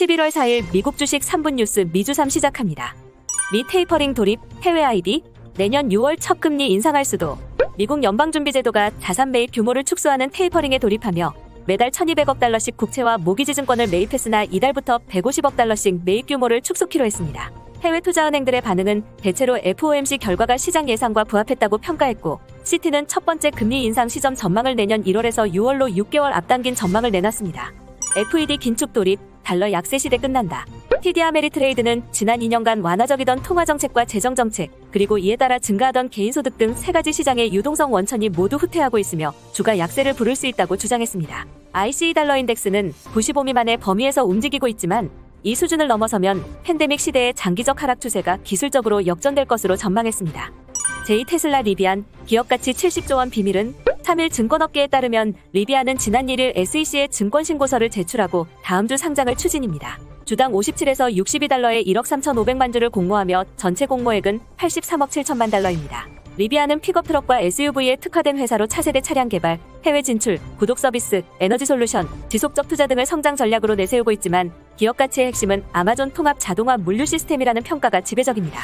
11월 4일 미국 주식 3분 뉴스 미주삼 시작합니다. 미 테이퍼링 돌입, 해외 IB, 내년 6월 첫 금리 인상할 수도. 미국 연방준비제도가 자산 매입 규모를 축소하는 테이퍼링에 돌입하며 매달 1,200억 달러씩 국채와 모기지 증권을 매입했으나 이달부터 150억 달러씩 매입 규모를 축소키로 했습니다. 해외 투자은행들의 반응은 대체로 FOMC 결과가 시장 예상과 부합했다고 평가했고, 시티는 첫 번째 금리 인상 시점 전망을 내년 1월에서 6월로 6개월 앞당긴 전망을 내놨습니다. FED 긴축 돌입, 달러 약세 시대 끝난다. TD 아메리트레이드는 지난 2년간 완화적이던 통화정책과 재정정책, 그리고 이에 따라 증가하던 개인소득 등 세 가지 시장의 유동성 원천이 모두 후퇴하고 있으며 주가 약세를 부를 수 있다고 주장했습니다. ICE 달러 인덱스는 95 미만의 범위에서 움직이고 있지만 이 수준을 넘어서면 팬데믹 시대의 장기적 하락 추세가 기술적으로 역전될 것으로 전망했습니다. 제2 테슬라 리비안, 기업가치 70조 원 비밀은 3일 증권업계에 따르면 리비안은 지난 1일 SEC에 증권신고서를 제출하고 다음 주 상장을 추진입니다. 주당 57에서 62달러에 1억 3,500만 주를 공모하며 전체 공모액은 83억 7천만 달러입니다. 리비안은 픽업 트럭과 SUV에 특화된 회사로 차세대 차량 개발, 해외 진출, 구독 서비스, 에너지 솔루션, 지속적 투자 등을 성장 전략으로 내세우고 있지만 기업 가치의 핵심은 아마존 통합 자동화 물류 시스템이라는 평가가 지배적입니다.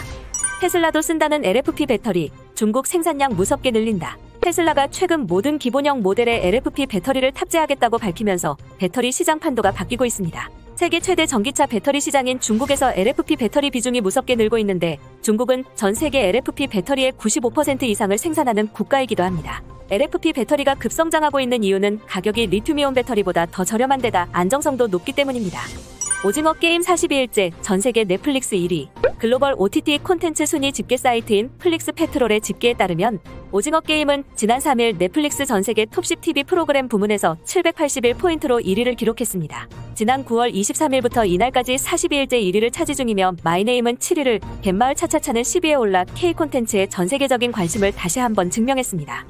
테슬라도 쓴다는 LFP 배터리, 중국 생산량 무섭게 늘린다. 테슬라가 최근 모든 기본형 모델에 LFP 배터리를 탑재하겠다고 밝히면서 배터리 시장 판도가 바뀌고 있습니다. 세계 최대 전기차 배터리 시장인 중국에서 LFP 배터리 비중이 무섭게 늘고 있는데 중국은 전 세계 LFP 배터리의 95% 이상을 생산하는 국가이기도 합니다. LFP 배터리가 급성장하고 있는 이유는 가격이 리튬이온 배터리보다 더 저렴한 데다 안정성도 높기 때문입니다. 오징어 게임 42일째 전세계 넷플릭스 1위. 글로벌 OTT 콘텐츠 순위 집계 사이트인 플릭스 페트롤의 집계에 따르면 오징어 게임은 지난 3일 넷플릭스 전세계 톱10 TV 프로그램 부문에서 781포인트로 1위를 기록했습니다. 지난 9월 23일부터 이날까지 42일째 1위를 차지 중이며 마이네임은 7위를, 갯마을 차차차는 10위에 올라 K콘텐츠의 전세계적인 관심을 다시 한번 증명했습니다.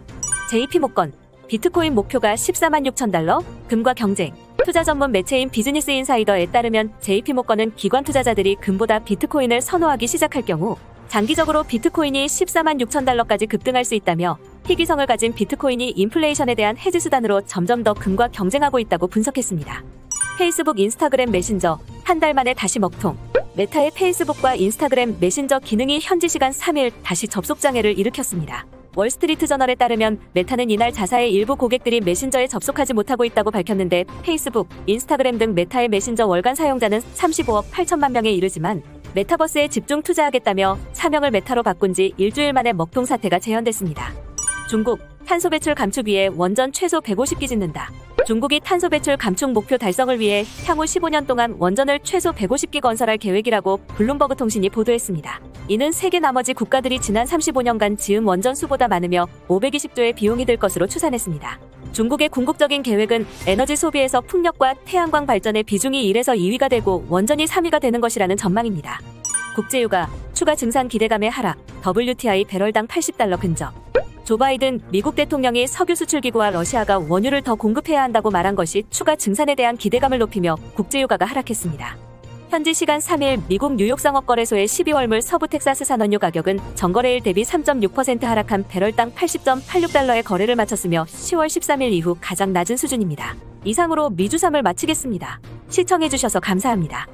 JP모건, 비트코인 목표가 14만 6천 달러, 금과 경쟁. 투자 전문 매체인 비즈니스 인사이더에 따르면 JP모건은 기관 투자자들이 금보다 비트코인을 선호하기 시작할 경우 장기적으로 비트코인이 14만 6천 달러까지 급등할 수 있다며 희귀성을 가진 비트코인이 인플레이션에 대한 해지 수단으로 점점 더 금과 경쟁하고 있다고 분석했습니다. 페이스북 인스타그램 메신저, 한 달 만에 다시 먹통. 메타의 페이스북과 인스타그램 메신저 기능이 현지 시간 3일 다시 접속 장애를 일으켰습니다. 월스트리트 저널에 따르면 메타는 이날 자사의 일부 고객들이 메신저에 접속하지 못하고 있다고 밝혔는데 페이스북, 인스타그램 등 메타의 메신저 월간 사용자는 35억 8천만 명에 이르지만 메타버스에 집중 투자하겠다며 사명을 메타로 바꾼 지 일주일 만에 먹통 사태가 재현됐습니다. 중국, 탄소 배출 감축 위해 원전 최소 150기 짓는다. 중국이 탄소 배출 감축 목표 달성을 위해 향후 15년 동안 원전을 최소 150기 건설할 계획이라고 블룸버그 통신이 보도했습니다. 이는 세계 나머지 국가들이 지난 35년간 지은 원전 수보다 많으며 520조의 비용이 들 것으로 추산했습니다. 중국의 궁극적인 계획은 에너지 소비에서 풍력과 태양광 발전의 비중이 1에서 2위가 되고 원전이 3위가 되는 것이라는 전망입니다. 국제유가, 추가 증산 기대감의 하락, WTI 배럴당 80달러 근접. 조 바이든 미국 대통령이 석유 수출기구와 러시아가 원유를 더 공급해야 한다고 말한 것이 추가 증산에 대한 기대감을 높이며 국제유가가 하락했습니다. 현지 시간 3일 미국 뉴욕 상업거래소의 12월물 서부 텍사스 산원유 가격은 전거래일 대비 3.6% 하락한 배럴당 80.86달러에 거래를 마쳤으며 10월 13일 이후 가장 낮은 수준입니다. 이상으로 미주삼을 마치겠습니다. 시청해주셔서 감사합니다.